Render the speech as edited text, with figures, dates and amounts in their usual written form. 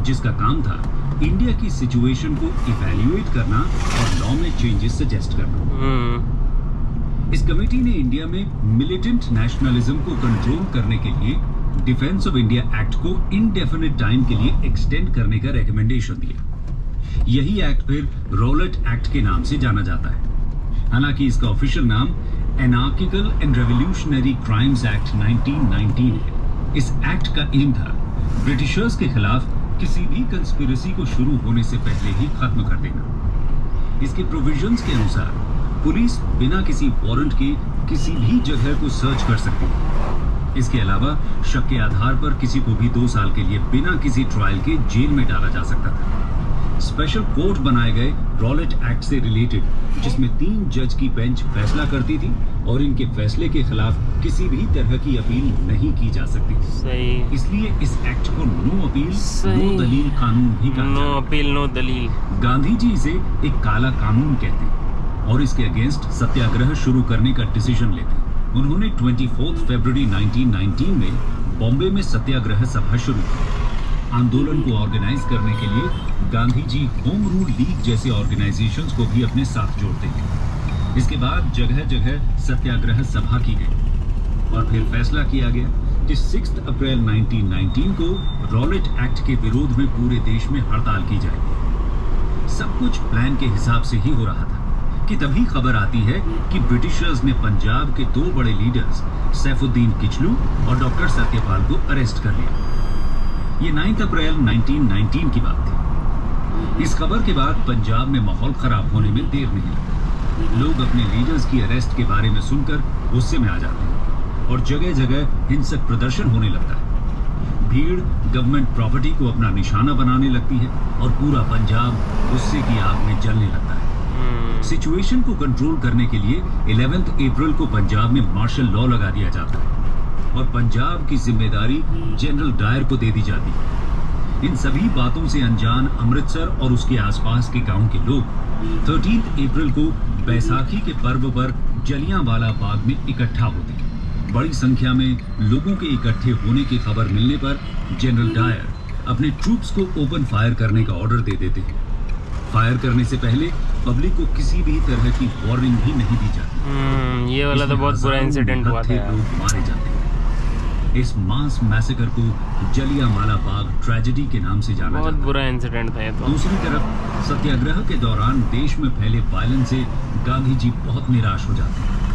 जिसका काम था इंडिया की सिचुएशन को इवैल्यूएट करना और लॉ में चेंजेस सजेस्ट करना। इस कमेटी ने इंडिया में मिलिटेंट नेशनलिज्म को कंट्रोल करने के लिए डिफेंस ऑफ इंडिया एक्ट को इनडेफिनिट टाइम के लिए एक्सटेंड करने का रिकमेंडेशन दिया। यही एक्ट फिर रॉलेट एक्ट के नाम से जाना जाता है। हालांकि इसका ऑफिशियल नाम anarchical and revolutionary crimes act 1919 है। इस एक्ट का एम था ब्रिटिशर्स के खिलाफ किसी भी कंस्पिरेसी को शुरू होने से पहले ही खत्म कर देना। इसके प्रोविजंस के अनुसार पुलिस बिना किसी वारंट के किसी भी जगह को सर्च कर सकती है। इसके अलावा शक के आधार पर किसी को भी 2 साल के लिए बिना किसी ट्रायल के जेल में डाला जा सकता था। स्पेशल कोर्ट बनाए गए रॉलेट एक्ट से रिलेटेड, जिसमें 3 जज की बेंच फैसला करती थी और इनके फैसले के खिलाफ किसी भी तरह की अपील नहीं की जा सकती। सही। इसलिए इस एक्ट को नो अपील नो दलील कानून भी कहा नो अपील नो दलील। गांधी जी इसे एक काला कानून कहते हैं और इसके अगेंस्ट सत्याग्रह शुरू करने का डिसीजन लेते हैं। उन्होंने 24 फरवरी 1919 में बॉम्बे में सत्याग्रह सभा शुरू की। आंदोलन को ऑर्गेनाइज करने के लिए Gandhi ji home rule league जैसे ऑर्गेनाइजेशंस को भी अपने साथ जोड़ते हैं। इसके बाद जगह जगह सत्याग्रह सभा की गई और फिर फैसला किया गया कि 6 अप्रैल 1919 को रॉलेट एक्ट के विरोध में पूरे देश में हड़ताल की जाएगी। सब कुछ प्लान के हिसाब से ही हो रहा था कि तभी खबर आती है कि ब्रिटिशर्स ने पंजाब के 2 बड़े लीडर्स सैफुद्दीन किचलू और डॉक्टर सत्यपाल को अरेस्ट कर लिया। ये 9 अप्रैल 1919 की बात थी। इस खबर के बाद पंजाब में माहौल खराब होने में देर नहीं लगी। लोग अपने लीडर्स की अरेस्ट के बारे में सुनकर गुस्से में आ जाते हैं और जगह जगह हिंसक प्रदर्शन होने लगता है। भीड़ गवर्नमेंट प्रॉपर्टी को अपना निशाना बनाने लगती है और पूरा पंजाब गुस्से की आग में जलने लगता है। सिचुएशन को कंट्रोल करने के लिए 11 अप्रैल को पंजाब में मार्शल लॉ लगा दिया जाता है और पंजाब की जिम्मेदारी जनरल डायर को दे दी जाती है। इन सभी बातों से अनजान अमृतसर और उसके आसपास के गांव के लोग 13 अप्रैल को बैसाखी के पर्व पर जलियांवाला बाग में इकट्ठा होते हैं। बड़ी संख्या में लोगों के इकट्ठे होने की खबर मिलने पर जनरल डायर अपने ट्रूप्स को ओपन फायर करने का ऑर्डर दे देते हैं। फायर करने से पहले पब्लिक को किसी भी तरह की वार्निंग भी नहीं दी जाती। ये वाला तो बहुत बुरा इंसिडेंट हुआ था। लोग मारे जाते हैं। इस मास मैसेकर को जलियांवाला बाग ट्रेजेडी के नाम से जाना जाता है। बहुत बुरा इंसिडेंट था ये तो। दूसरी तरफ सत्याग्रह के दौरान देश में फैले वायलेंस से गांधी जी बहुत निराश हो जाते हैं।